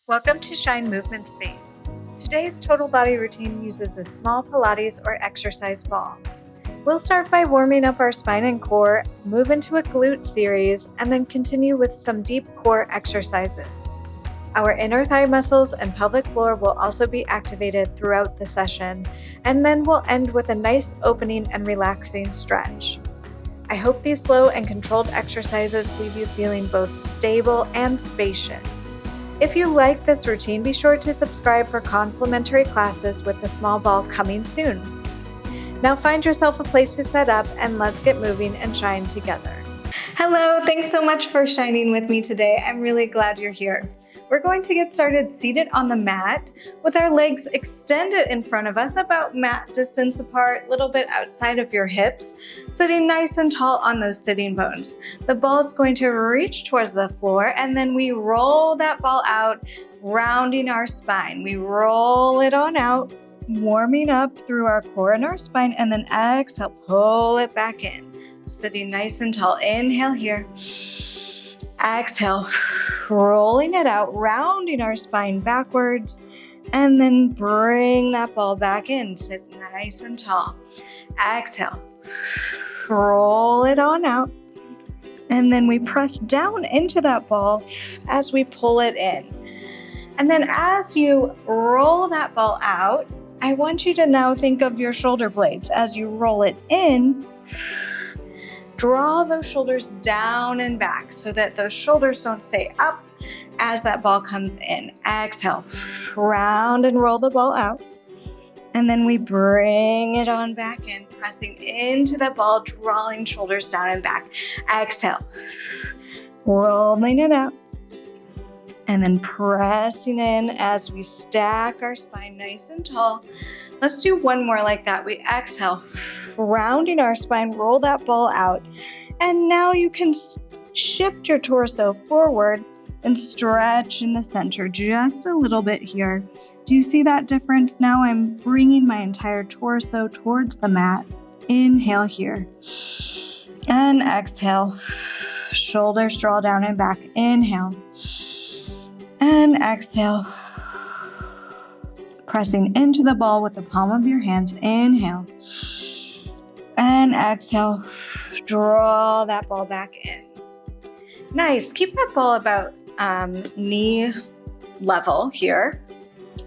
Welcome to Shine Movement Space. Today's total body routine uses a small Pilates or exercise ball. We'll start by warming up our spine and core, move into a glute series, and then continue with some deep core exercises. Our inner thigh muscles and pelvic floor will also be activated throughout the session, and then we'll end with a nice opening and relaxing stretch. I hope these slow and controlled exercises leave you feeling both stable and spacious. If you like this routine, be sure to subscribe for complimentary classes with the small ball coming soon. Now find yourself a place to set up and let's get moving and shine together. Hello, thanks so much for shining with me today. I'm really glad you're here. We're going to get started seated on the mat with our legs extended in front of us, about mat distance apart, a little bit outside of your hips, sitting nice and tall on those sitting bones. The ball is going to reach towards the floor, and then we roll that ball out, rounding our spine. We roll it on out, warming up through our core and our spine, and then exhale, pull it back in. Sitting nice and tall. Inhale here. Exhale, rolling it out, rounding our spine backwards, and then bring that ball back in. Sit nice and tall. Exhale, roll it on out, and then we press down into that ball as we pull it in. And then as you roll that ball out, I want you to now think of your shoulder blades. As you roll it in, draw those shoulders down and back so that those shoulders don't stay up as that ball comes in. Exhale, round and roll the ball out. And then we bring it on back in, pressing into the ball, drawing shoulders down and back. Exhale, rolling it out. And then pressing in as we stack our spine nice and tall. Let's do one more like that. We exhale, rounding our spine, roll that ball out. And now you can shift your torso forward and stretch in the center just a little bit here. Do you see that difference? Now I'm bringing my entire torso towards the mat. Inhale here. And exhale. Shoulders draw down and back. Inhale. And exhale. Pressing into the ball with the palm of your hands. Inhale. And exhale. Draw that ball back in. Nice. Keep that ball about knee level here.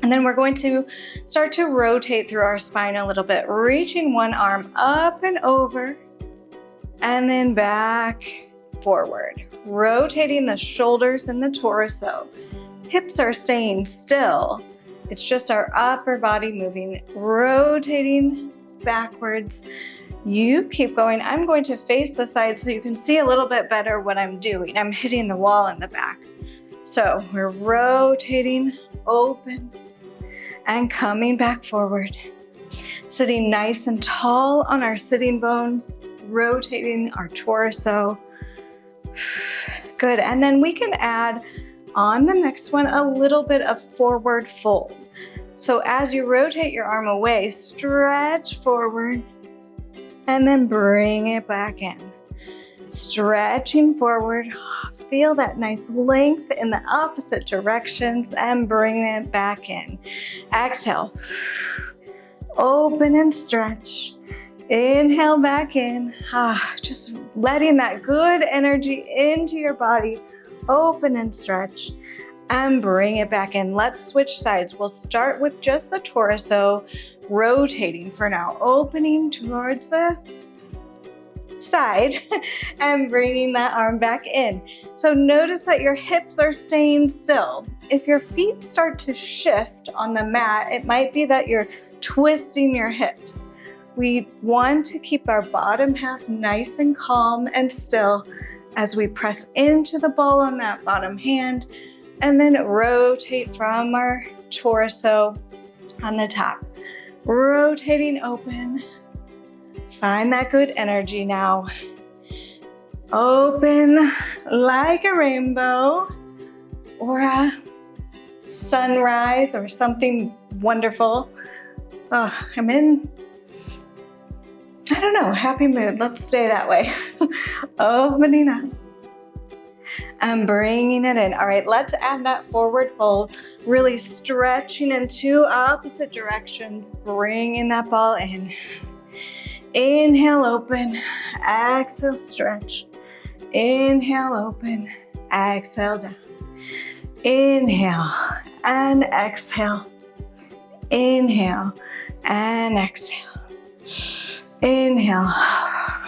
And then we're going to start to rotate through our spine a little bit, reaching one arm up and over, and then back forward, rotating the shoulders and the torso. Hips are staying still. It's just our upper body moving, rotating backwards. You keep going. I'm going to face the side so you can see a little bit better what I'm doing. I'm hitting the wall in the back. So we're rotating, open, and coming back forward. Sitting nice and tall on our sitting bones, rotating our torso. Good. And then we can add on the next one a little bit of forward fold. So as you rotate your arm away, stretch forward and then bring it back in. Stretching forward, feel that nice length in the opposite directions and bring it back in. Exhale, open and stretch. Inhale back in. Just letting that good energy into your body. Open and stretch and bring it back in. Let's switch sides. We'll start with just the torso, rotating for now, opening towards the side and bringing that arm back in. So notice that your hips are staying still. If your feet start to shift on the mat, it might be that you're twisting your hips. We want to keep our bottom half nice and calm and still as we press into the ball on that bottom hand and then rotate from our torso on the top. Rotating open. Find that good energy now. Open like a rainbow or a sunrise or something wonderful. I'm in, happy mood. Let's stay that way. Opening up and bringing it in. All right, let's add that forward fold, really stretching in two opposite directions, bringing that ball in. Inhale, open, exhale, stretch. Inhale, open, exhale, down. Inhale and exhale. Inhale and exhale. Inhale,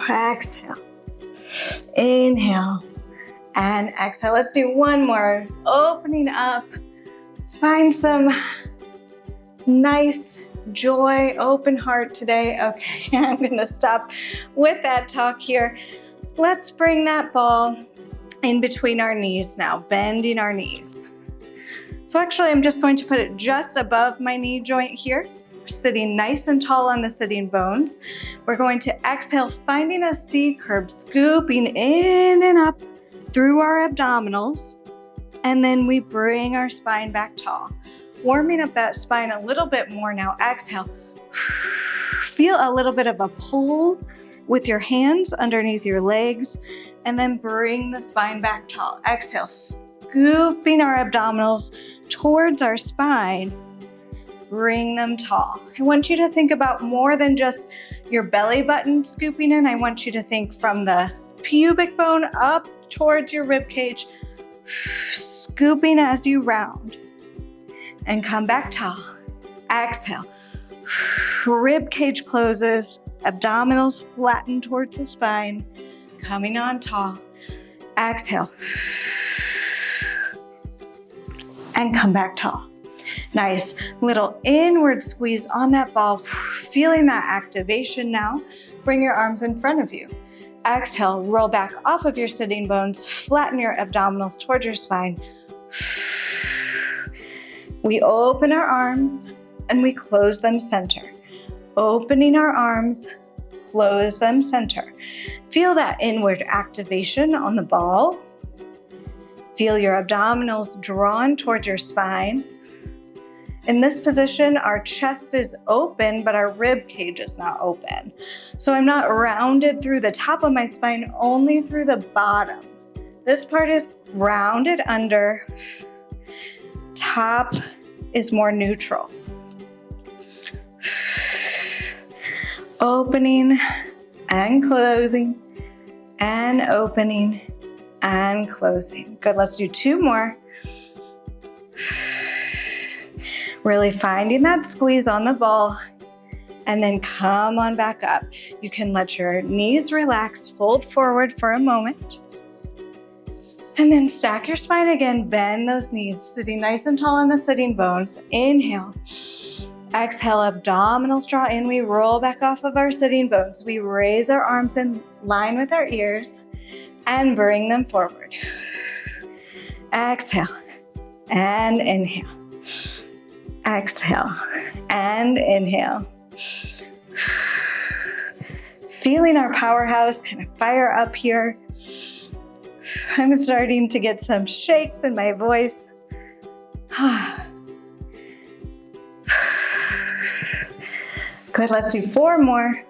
exhale. Inhale and exhale. Let's do one more. Opening up. Find some nice joy, open heart today. Okay, I'm going to stop with that talk here. Let's bring that ball in between our knees now, bending our knees. So actually, I'm just going to put it just above my knee joint here, sitting nice and tall on the sitting bones. We're going to exhale, finding a C curve, scooping in and up through our abdominals, and then we bring our spine back tall. Warming up that spine a little bit more now. Exhale. Feel a little bit of a pull with your hands underneath your legs, and then bring the spine back tall. Exhale, scooping our abdominals towards our spine. Bring them tall. I want you to think about more than just your belly button scooping in. I want you to think from the pubic bone up towards your rib cage, scooping as you round. And come back tall. Exhale. Rib cage closes, abdominals flatten towards the spine, coming on tall. Exhale. And come back tall. Nice little inward squeeze on that ball. Feeling that activation now. Bring your arms in front of you. Exhale, roll back off of your sitting bones, flatten your abdominals towards your spine. We open our arms and we close them center. Opening our arms, close them center. Feel that inward activation on the ball. Feel your abdominals drawn towards your spine. In this position, our chest is open, but our rib cage is not open. So I'm not rounded through the top of my spine, only through the bottom. This part is rounded under. Top is more neutral. Opening and closing and opening and closing. Good, let's do two more. Really finding that squeeze on the ball and then come on back up. You can let your knees relax, fold forward for a moment. And then stack your spine again, bend those knees, sitting nice and tall on the sitting bones. Inhale. Exhale, abdominals draw in. We roll back off of our sitting bones. We raise our arms in line with our ears and bring them forward. Exhale and inhale. Exhale and inhale. Feeling our powerhouse kind of fire up here. I'm starting to get some shakes in my voice. Good, let's do four more.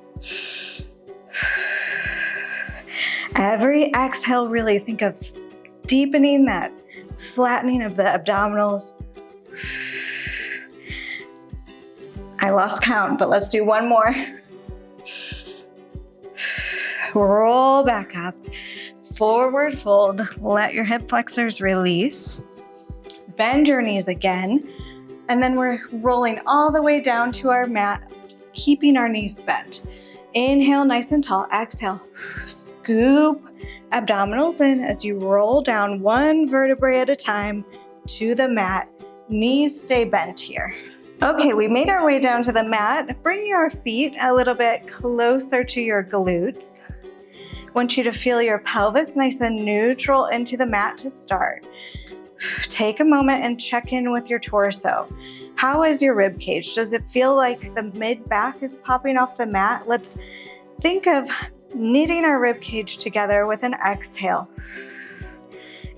Every exhale, really think of deepening that flattening of the abdominals. I lost count, but let's do one more. Roll back up. Forward fold. Let your hip flexors release. Bend your knees again. And then we're rolling all the way down to our mat, keeping our knees bent. Inhale, nice and tall. Exhale. Scoop abdominals in as you roll down one vertebrae at a time to the mat. Knees stay bent here. Okay, we made our way down to the mat. Bring your feet a little bit closer to your glutes. I want you to feel your pelvis nice and neutral into the mat to start. Take a moment and check in with your torso. How is your rib cage? Does it feel like the mid-back is popping off the mat? Let's think of knitting our rib cage together with an exhale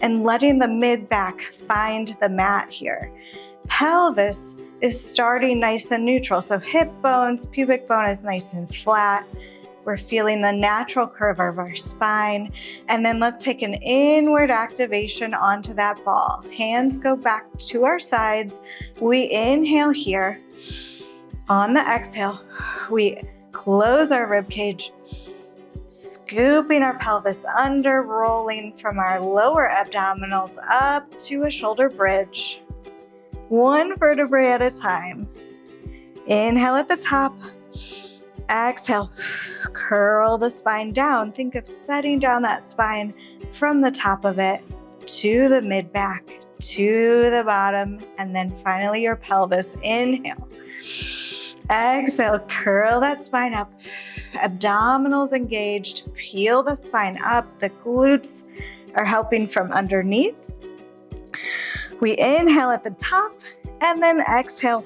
and letting the mid-back find the mat here. Pelvis is starting nice and neutral. So hip bones, pubic bone is nice and flat. We're feeling the natural curve of our spine. And then let's take an inward activation onto that ball. Hands go back to our sides. We inhale here. On the exhale, we close our rib cage, scooping our pelvis under, rolling from our lower abdominals up to a shoulder bridge. One vertebrae at a time. Inhale at the top. Exhale, curl the spine down. Think of setting down that spine from the top of it to the mid back, to the bottom, and then finally your pelvis. Inhale. Exhale, curl that spine up. Abdominals engaged. Peel the spine up. The glutes are helping from underneath. We inhale at the top and then exhale,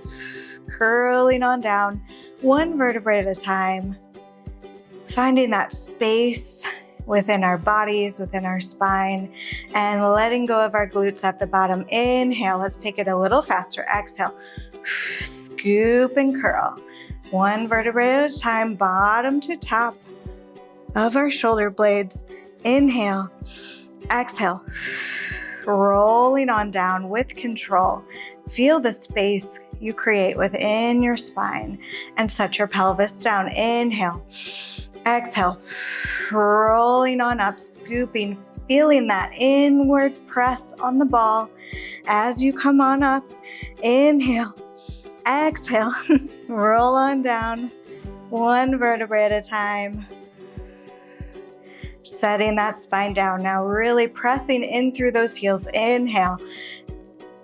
curling on down, one vertebrae at a time, finding that space within our bodies, within our spine, and letting go of our glutes at the bottom. Inhale, let's take it a little faster. Exhale, scoop and curl. One vertebrae at a time, bottom to top of our shoulder blades. Inhale, exhale, rolling on down with control. Feel the space you create within your spine and set your pelvis down. Inhale, exhale, rolling on up, scooping, feeling that inward press on the ball as you come on up. Inhale, exhale, roll on down, one vertebrae at a time. Setting that spine down. Now really pressing in through those heels. Inhale,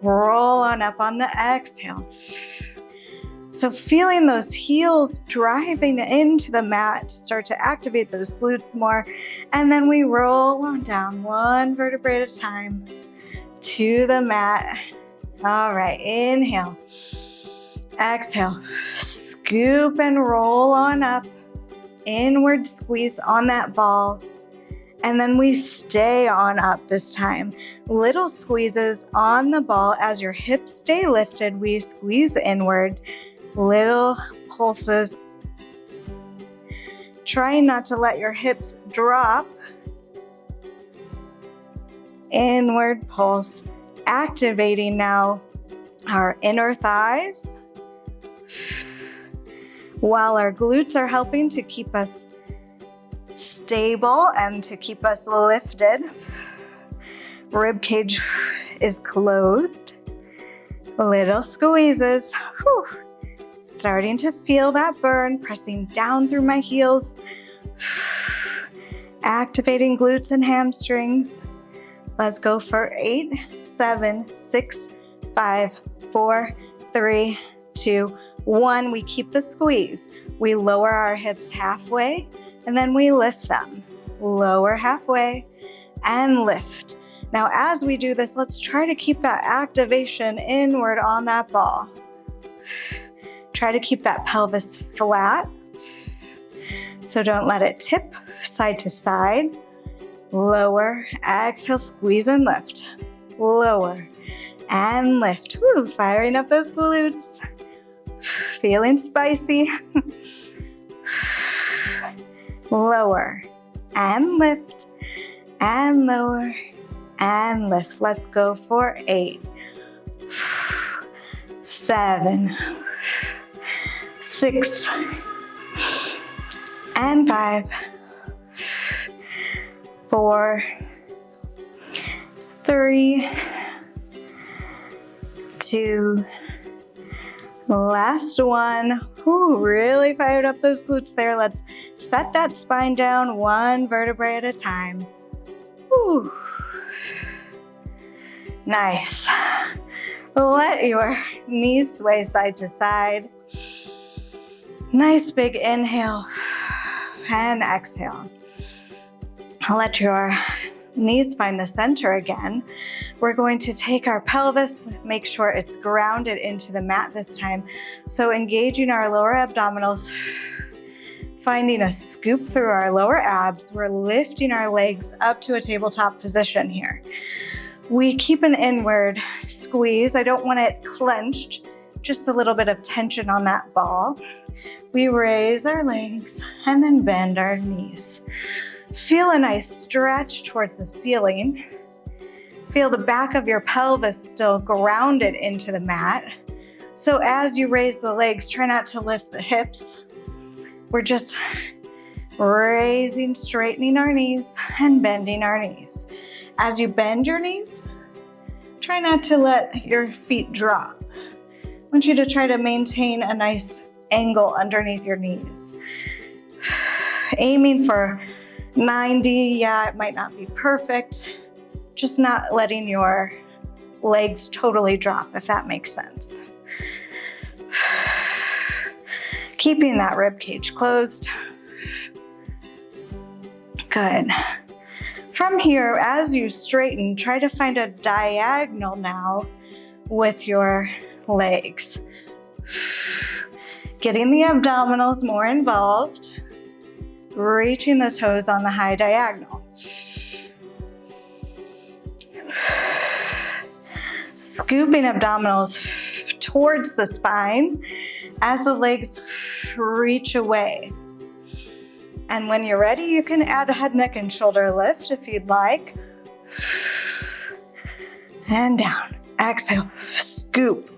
roll on up on the exhale. So feeling those heels driving into the mat to start to activate those glutes more. And then we roll on down, one vertebrae at a time to the mat. All right, inhale. Exhale, scoop and roll on up, inward squeeze on that ball, and then we stay on up this time. Little squeezes on the ball as your hips stay lifted, we squeeze inward, little pulses. Trying not to let your hips drop. Inward pulse, activating now our inner thighs, while our glutes are helping to keep us stable and to keep us lifted. Rib cage is closed. Little squeezes. Whew. Starting to feel that burn, pressing down through my heels. Activating glutes and hamstrings. Let's go for 8, 7, 6, 5, 4, 3, 2, 1. We keep the squeeze. We lower our hips halfway and then we lift them. Lower halfway and lift. Now as we do this, let's try to keep that activation inward on that ball. Try to keep that pelvis flat. So don't let it tip side to side. Lower, exhale, squeeze and lift. Lower and lift. Woo, firing up those glutes. Feeling spicy. Lower and lift and lower and lift. Let's go for 8, 7, 6, and 5, 4, 3, 2, last one. Ooh, really fired up those glutes there. Let's set that spine down one vertebrae at a time. Ooh. Nice. Let your knees sway side to side. Nice big inhale and exhale. Let your knees find the center again. We're going to take our pelvis, make sure it's grounded into the mat this time. So engaging our lower abdominals, finding a scoop through our lower abs. We're lifting our legs up to a tabletop position here. We keep an inward squeeze. I don't want it clenched. just a little bit of tension on that ball. We raise our legs and then bend our knees. Feel a nice stretch towards the ceiling. Feel the back of your pelvis still grounded into the mat. So as you raise the legs, try not to lift the hips. We're just raising, straightening our knees and bending our knees. As you bend your knees, try not to let your feet drop. I want you to try to maintain a nice angle underneath your knees. Aiming for 90, yeah, it might not be perfect. Just not letting your legs totally drop, if that makes sense. Keeping that rib cage closed. Good. From here, as you straighten, try to find a diagonal now with your legs. Getting the abdominals more involved, reaching the toes on the high diagonal. Scooping abdominals towards the spine as the legs reach away. And when you're ready, you can add a head, neck, and shoulder lift if you'd like. And down. Exhale, scoop.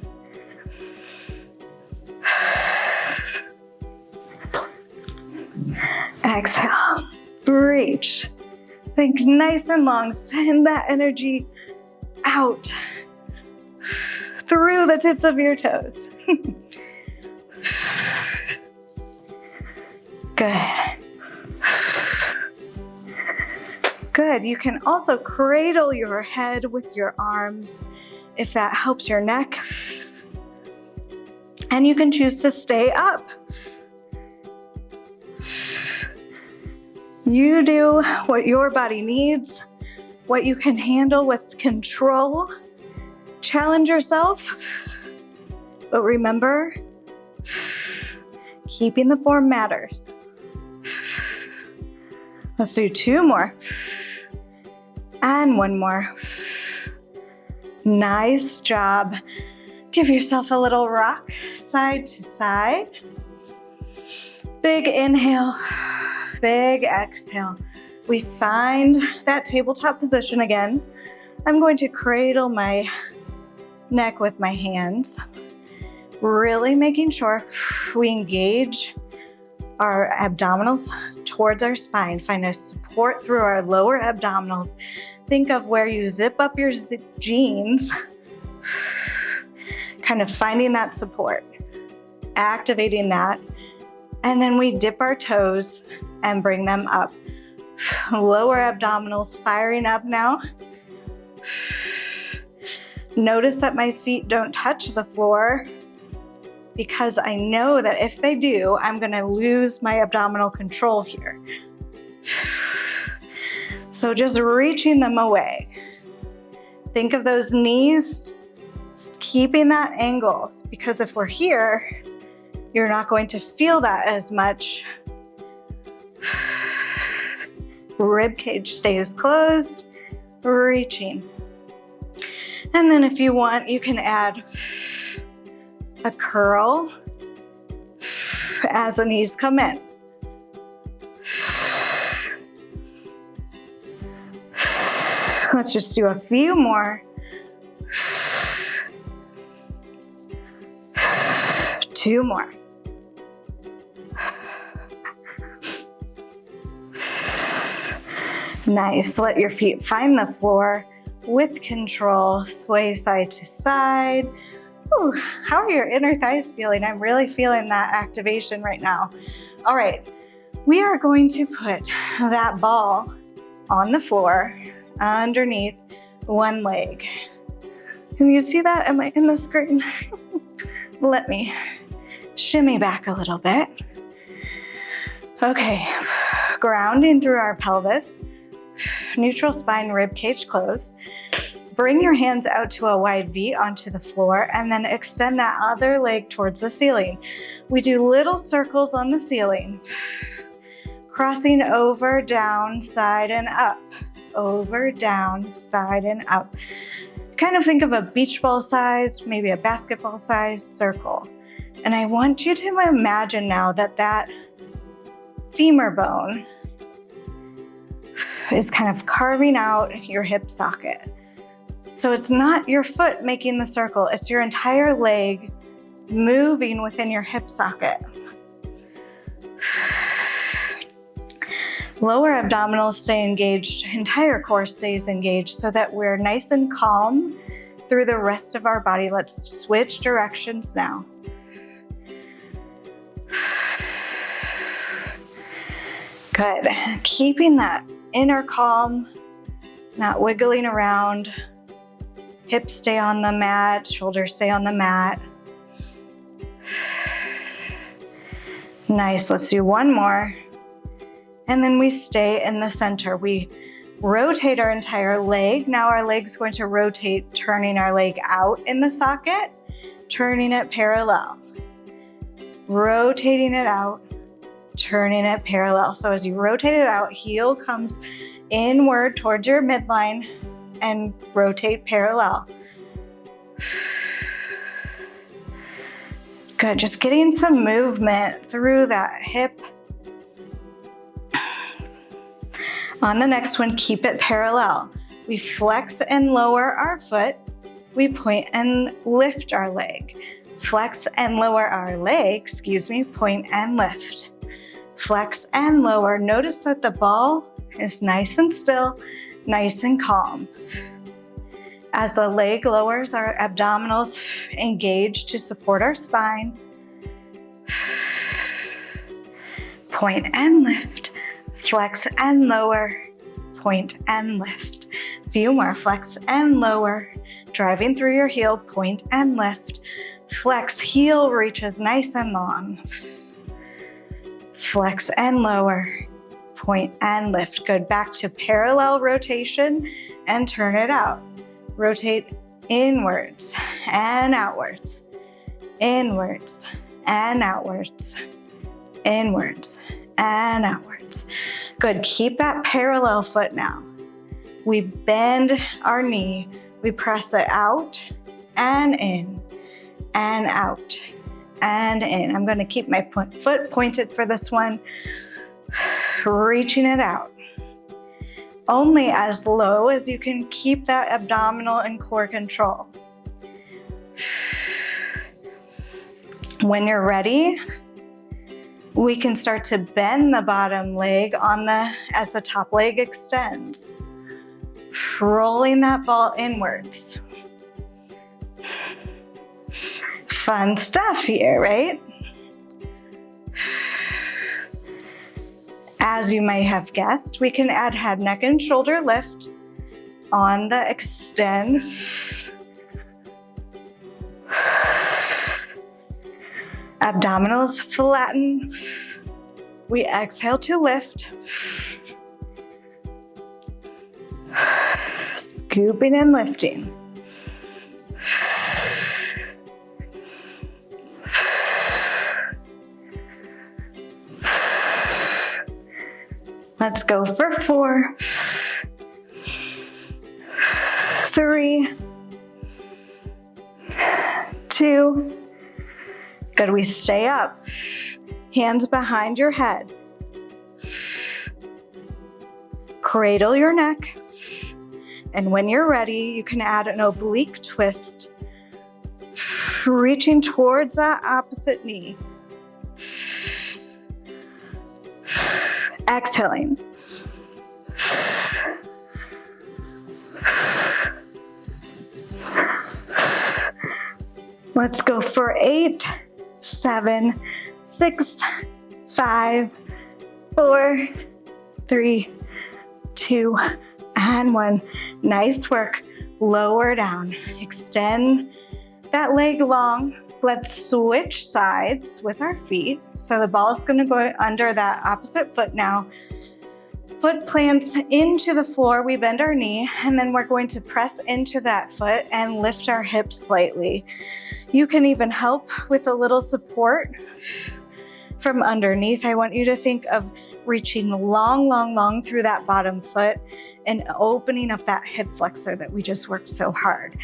Exhale, reach. Think nice and long. Send that energy out through the tips of your toes. Good. Good. You can also cradle your head with your arms if that helps your neck. And you can choose to stay up. You do what your body needs, what you can handle with control. Challenge yourself. But remember, keeping the form matters. Let's do 2 more. And 1 more. Nice job. Give yourself a little rock, side to side. Big inhale, big exhale. We find that tabletop position again. I'm going to cradle my neck with my hands, really making sure we engage our abdominals towards our spine. Find a support through our lower abdominals. Think of where you zip up your jeans, kind of finding that support, activating that, and then we dip our toes and bring them up. Lower abdominals firing up now. Notice that my feet don't touch the floor because I know that if they do, I'm gonna lose my abdominal control here. So just reaching them away. Think of those knees, keeping that angle, because if we're here, you're not going to feel that as much. Rib cage stays closed, reaching. And then if you want, you can add a curl as the knees come in. Let's just do a few more. 2 more. Nice. Let your feet find the floor with control. Sway side to side. Ooh, how are your inner thighs feeling? I'm really feeling that activation right now. All right. We are going to put that ball on the floor underneath one leg. Can you see that? Am I in the screen? Let me shimmy back a little bit. Okay, grounding through our pelvis, neutral spine, rib cage closed. Bring your hands out to a wide V onto the floor and then extend that other leg towards the ceiling. We do little circles on the ceiling, crossing over, down, side, and up. Over, down, side, and up. kind of think of a beach ball size, maybe a basketball size circle. And I want you to imagine now that that femur bone is kind of carving out your hip socket. So it's not your foot making the circle, it's your entire leg moving within your hip socket. Lower abdominals stay engaged, entire core stays engaged so that we're nice and calm through the rest of our body. Let's switch directions now. Good. Keeping that inner calm, not wiggling around. Hips stay on the mat, shoulders stay on the mat. Nice. Let's do one more. And then we stay in the center. We rotate our entire leg. Now our leg's going to rotate, turning our leg out in the socket, turning it parallel. Rotating it out, turning it parallel. So as you rotate it out, heel comes inward towards your midline and rotate parallel. Good, just getting some movement through that hip. On the next one, keep it parallel. We flex and lower our foot. We point and lift our leg. Flex and lower our leg, point and lift. Flex and lower. Notice that the ball is nice and still, nice and calm. As the leg lowers, our abdominals engage to support our spine. Point and lift. Flex and lower, point and lift. A few more, flex and lower, driving through your heel, point and lift. Flex, heel reaches nice and long. Flex and lower, point and lift. Good, back to parallel rotation and turn it out. Rotate inwards and outwards, inwards and outwards, inwards and outwards. Good, keep that parallel foot now. We bend our knee, we press it out and in and out and in. I'm gonna keep my foot pointed for this one, reaching it out. Only as low as you can keep that abdominal and core control. When you're ready, we can start to bend the bottom leg as the top leg extends. Rolling that ball inwards. Fun stuff here, right? As you might have guessed, we can add head, neck, and shoulder lift on the extend. Abdominals flatten. We exhale to lift. Scooping and lifting. Let's go for 4, 3, 2. Good, we stay up. Hands behind your head. Cradle your neck. And when you're ready, you can add an oblique twist, reaching towards that opposite knee. Exhaling. Let's go for 8, 7, 6, 5, 4, 3, 2, and 1. Nice work. Lower down. Extend that leg long. Let's switch sides with our feet. So the ball is going to go under that opposite foot now. Foot plants into the floor. We bend our knee, and then we're going to press into that foot and lift our hips slightly. You can even help with a little support from underneath. I want you to think of reaching long, long, long through that bottom foot and opening up that hip flexor that we just worked so hard.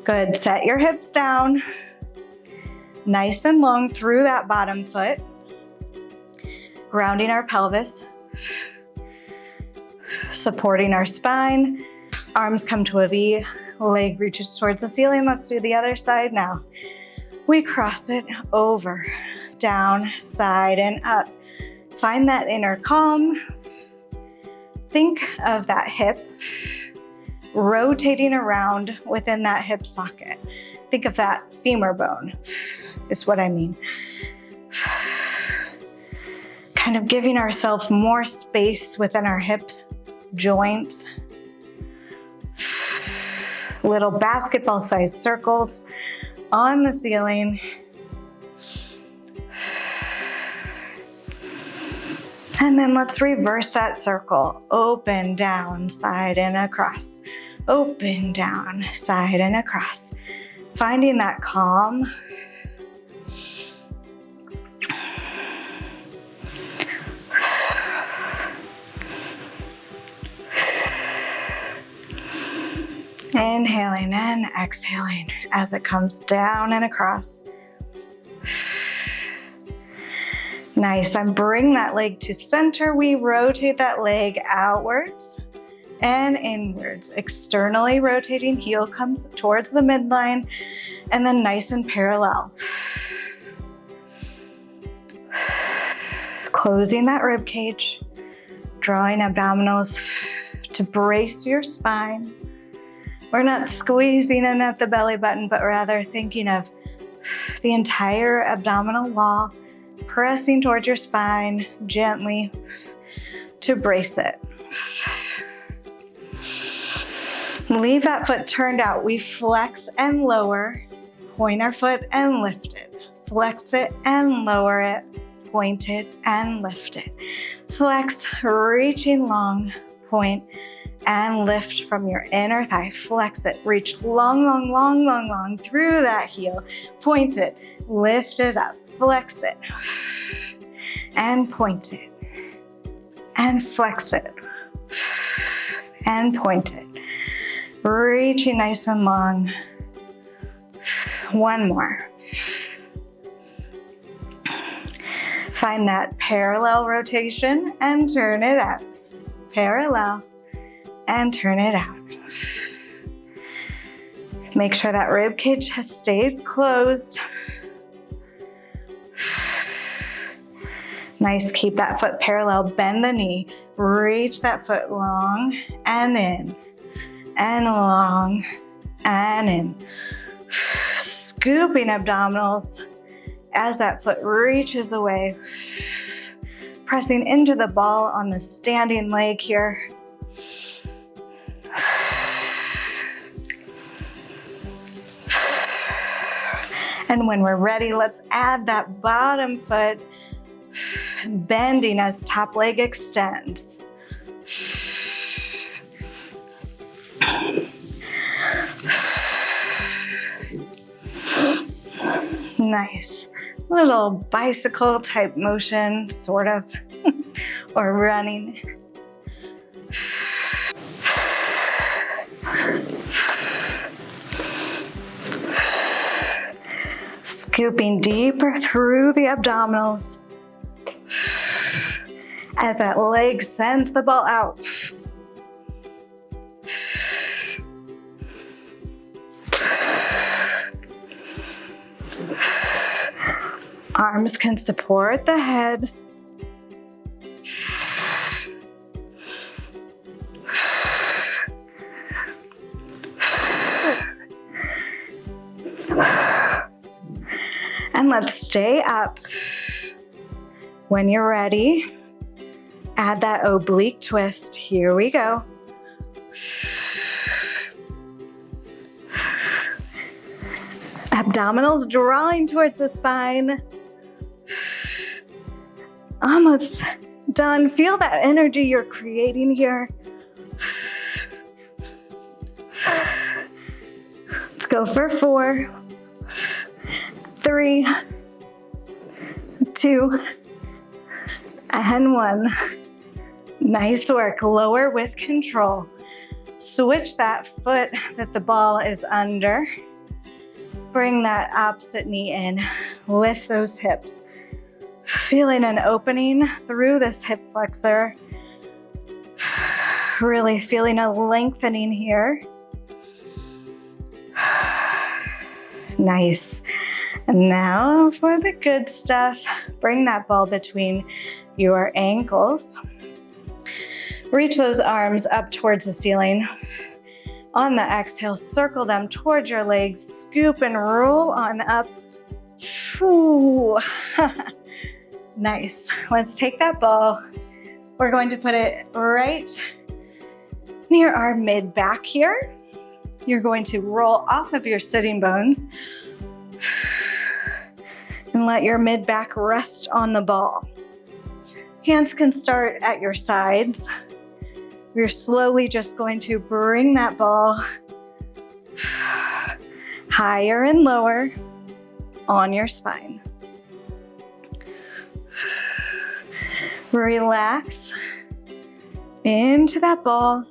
Good, set your hips down, nice and long through that bottom foot, grounding our pelvis, supporting our spine, arms come to a V, leg reaches towards the ceiling. Let's do the other side now. We cross it over, down, side, and up. Find that inner calm. Think of that hip rotating around within that hip socket. Think of that femur bone, is what I mean. Kind of giving ourselves more space within our hip joints. Little basketball-sized circles on the ceiling. And then let's reverse that circle. Open, down, side, and across. Open, down, side, and across. Finding that calm. Inhaling and exhaling as it comes down and across. Nice, and bring that leg to center. We rotate that leg outwards and inwards. Externally rotating, heel comes towards the midline, and then nice and parallel. Closing that rib cage, drawing abdominals to brace your spine. We're not squeezing in at the belly button, but rather thinking of the entire abdominal wall, pressing towards your spine gently to brace it. Leave that foot turned out. We flex and lower, point our foot and lift it. Flex it and lower it, point it and lift it. Flex, reaching long, point and lift from your inner thigh. Flex it, reach long, long, long, long, long through that heel. Point it, lift it up, flex it, and point it, and flex it, and point it. Reaching nice and long. One more. Find that parallel rotation and turn it up. Parallel and turn it out. Make sure that rib cage has stayed closed. Nice, keep that foot parallel, bend the knee, reach that foot long and in, and long and in. Scooping abdominals as that foot reaches away. Pressing into the ball on the standing leg here. And when we're ready, let's add that bottom foot, bending as top leg extends. Nice. Little bicycle type motion, sort of, or running. Scooping deeper through the abdominals as that leg sends the ball out. Arms can support the head. And let's stay up. When you're ready, add that oblique twist. Here we go. Abdominals drawing towards the spine. Almost done. Feel that energy you're creating here. Let's go for 4, 3, 2, and 1. Nice work. Lower with control. Switch that foot that the ball is under. Bring that opposite knee in. Lift those hips. Feeling an opening through this hip flexor. Really feeling a lengthening here. Nice. And now for the good stuff. Bring that ball between your ankles. Reach those arms up towards the ceiling. On the exhale, circle them towards your legs. Scoop and roll on up. Ooh. Nice. Let's take that ball. We're going to put it right near our mid back here. You're going to roll off of your sitting bones and let your mid back rest on the ball. Hands can start at your sides. We're slowly just going to bring that ball higher and lower on your spine. Relax into that ball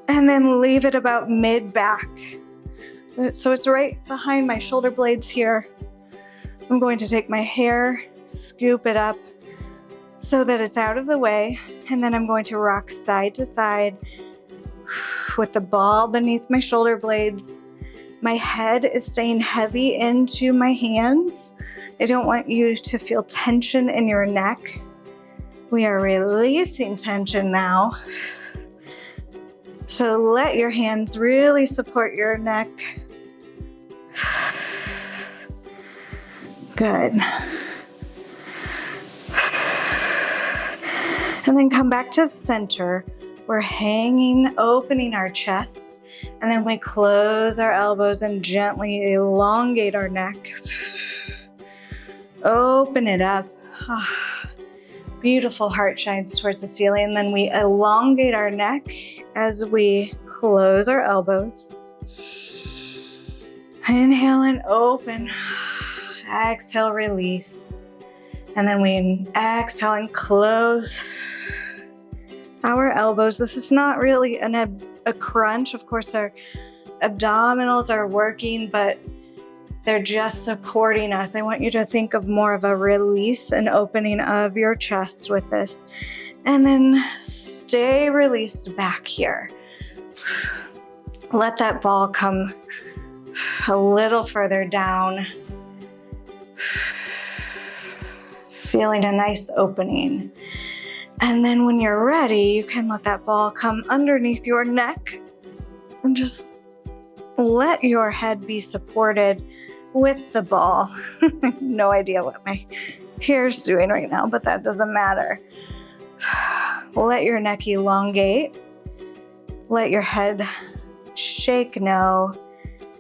and then leave it about mid back. So it's right behind my shoulder blades here. I'm going to take my hair, scoop it up so that it's out of the way, and then I'm going to rock side to side with the ball beneath my shoulder blades. My head is staying heavy into my hands. I don't want you to feel tension in your neck. We are releasing tension now. So let your hands really support your neck. Good. And then come back to center. We're hanging, opening our chest, and then we close our elbows and gently elongate our neck. Open it up. Beautiful heart shines towards the ceiling, and then we elongate our neck as we close our elbows. Inhale and open. Exhale, release. And then we exhale and close our elbows. This is not really a crunch. Of course, our abdominals are working, but they're just supporting us. I want you to think of more of a release and opening of your chest with this. And then stay released back here. Let that ball come a little further down. Feeling a nice opening. And then when you're ready, you can let that ball come underneath your neck and just let your head be supported with the ball. No idea what my hair's doing right now, but that doesn't matter. Let your neck elongate. Let your head shake no.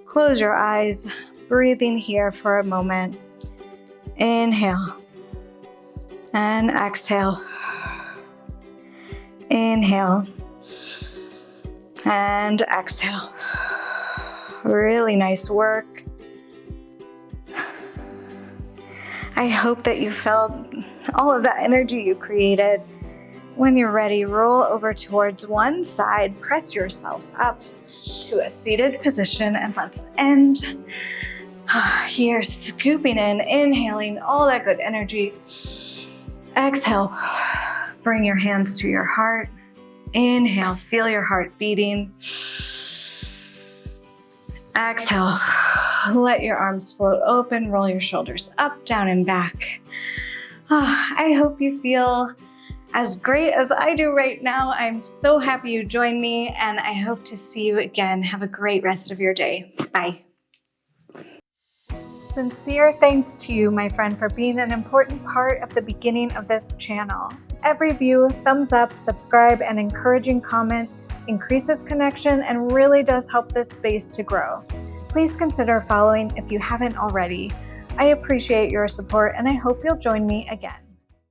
Close your eyes, breathing here for a moment. Inhale and exhale. Inhale and exhale. Really nice work. I hope that you felt all of that energy you created. When you're ready, roll over towards one side, press yourself up to a seated position, and let's end here, scooping in, inhaling all that good energy. Exhale, bring your hands to your heart. Inhale, feel your heart beating. Exhale, let your arms float open, roll your shoulders up, down, and back. I hope you feel as great as I do right now. I'm so happy you joined me, and I hope to see you again. Have a great rest of your day. Bye. Sincere thanks to you, my friend, for being an important part of the beginning of this channel. Every view, thumbs up, subscribe, and encouraging comment increases connection and really does help this space to grow. Please consider following if you haven't already. I appreciate your support, and I hope you'll join me again.